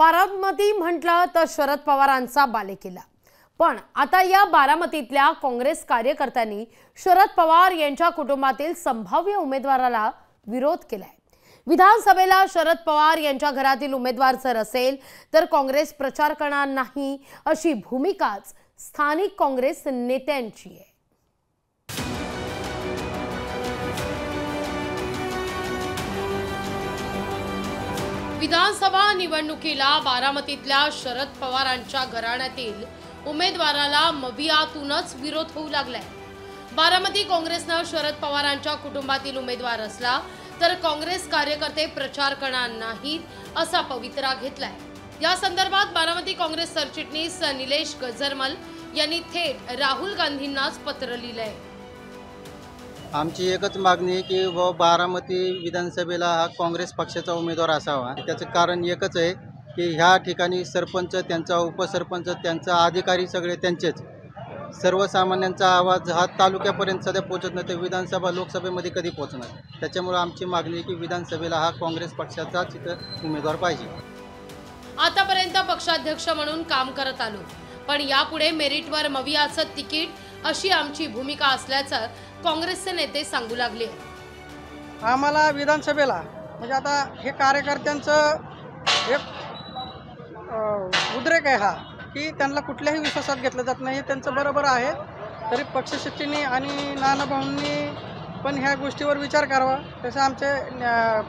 बारामती म्हटलं तर शरद पवारांचा बालेकिल्ला। पण आता या बारामतीतल्या काँग्रेस कार्यकर्त्यांनी शरद पवार यांच्या कुटुंबातील संभाव्य उमेदवाराला विरोध केलाय। विधानसभेला शरद पवार यांच्या घरातील उमेदवार जर असेल तर काँग्रेस प्रचार करणार नाही अशी भूमिकाच स्थानिक काँग्रेस नेत्यांची आहे। विधानसभा निवडणुकीला बारामतीतल्या शरद पवारांच्या घराण्यातील उमेदवाराला मवियातूनच विरोध होऊ लागलाय। बारामती काँग्रेसनं शरद पवारांच्या कुटुंबातील उमेदवार असला तर काँग्रेस कार्यकर्ते प्रचार करणार नाहीत असा पवित्रा घेतलाय। या संदर्भात बारामती काँग्रेस सरचिटणीस निलेश गजरमल यांनी थेट राहुल गांधींनाच पत्र लिहिलंय। आमची एकच मागणी आहे की बारामती विधानसभेला हा काँग्रेस पक्षाचा उमेदवार असावा। त्याचं कारण एकच आहे की ह्या ठिकाणी सरपंच, त्यांचा उपसरपंच, त्यांचा अधिकारी सगळे त्यांचेच। सर्वसामान्यांचा आवाज हा तालुक्यापर्यंत सध्या पोहोचत नाही, तर विधानसभा लोकसभेमध्ये कधी पोहोचणार। त्याच्यामुळे आमची मागणी आहे की विधानसभेला हा काँग्रेस पक्षाचाच इथं उमेदवार पाहिजे। आतापर्यंत पक्षाध्यक्ष म्हणून काम करत आलो, पण यापुढे मेरिटवर मवियाचं तिकीट अशी आमची भूमिका असल्याचं काँग्रेसचे नेते सांगू लागले। आम्हाला विधानसभेला म्हणजे आता हे कार्यकर्त्यांचं एक उद्रेक आहे हा की त्यांना कुठल्याही विश्वासात घेतलं जात नाही। त्यांचं बरोबर आहे, तरी पक्षश्रेष्ठींनी आणि नानाभाऊंनी पण ह्या गोष्टीवर विचार करावा। तसं आमचे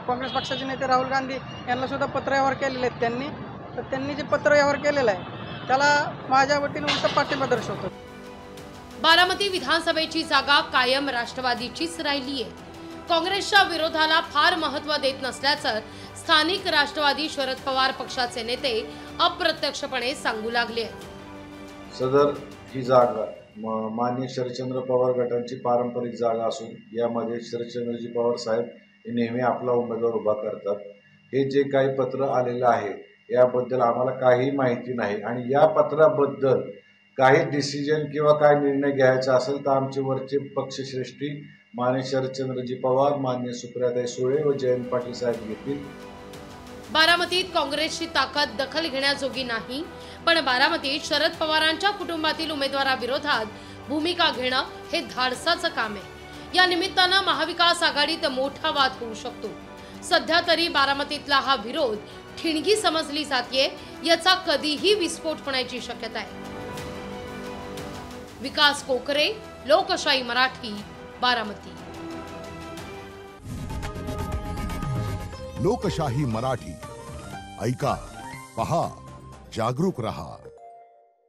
काँग्रेस पक्षाचे नेते राहुल गांधी यांना सुद्धा पत्र व्यवहार केलेले आहेत त्यांनी, तर त्यांनी जे पत्र व्यवहार केलेलं आहे त्याला माझ्या वतीने उलट पाठिंबा दर्शवतो। बारामती विधानसभेची जागा कायम राष्ट्रवादीचीच राहिली आहे। काँग्रेसच्या विरोधाला फार महत्त्व देत नसल्याचं स्थानिक राष्ट्रवादी शरद पवार पक्षाचे नेते अप्रत्यक्षपणे सांगू लागले। सदर ही जागा माननीय शरदचंद्र पवार गटांची पारंपरिक जागा असून यामध्ये शरदचंद्रजी पवार साहेब हे नेहमी आपला उमेदवार उभा करतात। हे जे काही पत्र आलेलं आहे याबद्दल आम्हाला काही माहिती नाही आणि या पत्राबद्दल काही डिसिजन किंवा काय निर्णय घ्यायचा असेल तर आमचे वरचे पक्षश्रेष्ठी माननीय शरदचंद्रजी पवार, माननीय सुप्रियाताई सुळे व जयंत पाटील साहेब घेतील। बारामतीत काँग्रेसची ताकद दखल घेण्याजोगी नाही, पण बारामतीत शरद पवारांच्या कुटुंबातील उमेदवाराविरोधात भूमिका घेणं हे धाडसाचं काम आहे। या निमित्तानं महाविकास आघाडीत मोठा वाद होऊ शकतो। सध्या तरी बारामतीतला हा विरोध ठिणगी समजली जाते, याचा कधीही विस्फोट होण्याची शक्यता आहे। विकास कोकरे, लोकशाही मराठी, बारामती। लोकशाही मराठी ऐका, पहा, जागरूक रहा।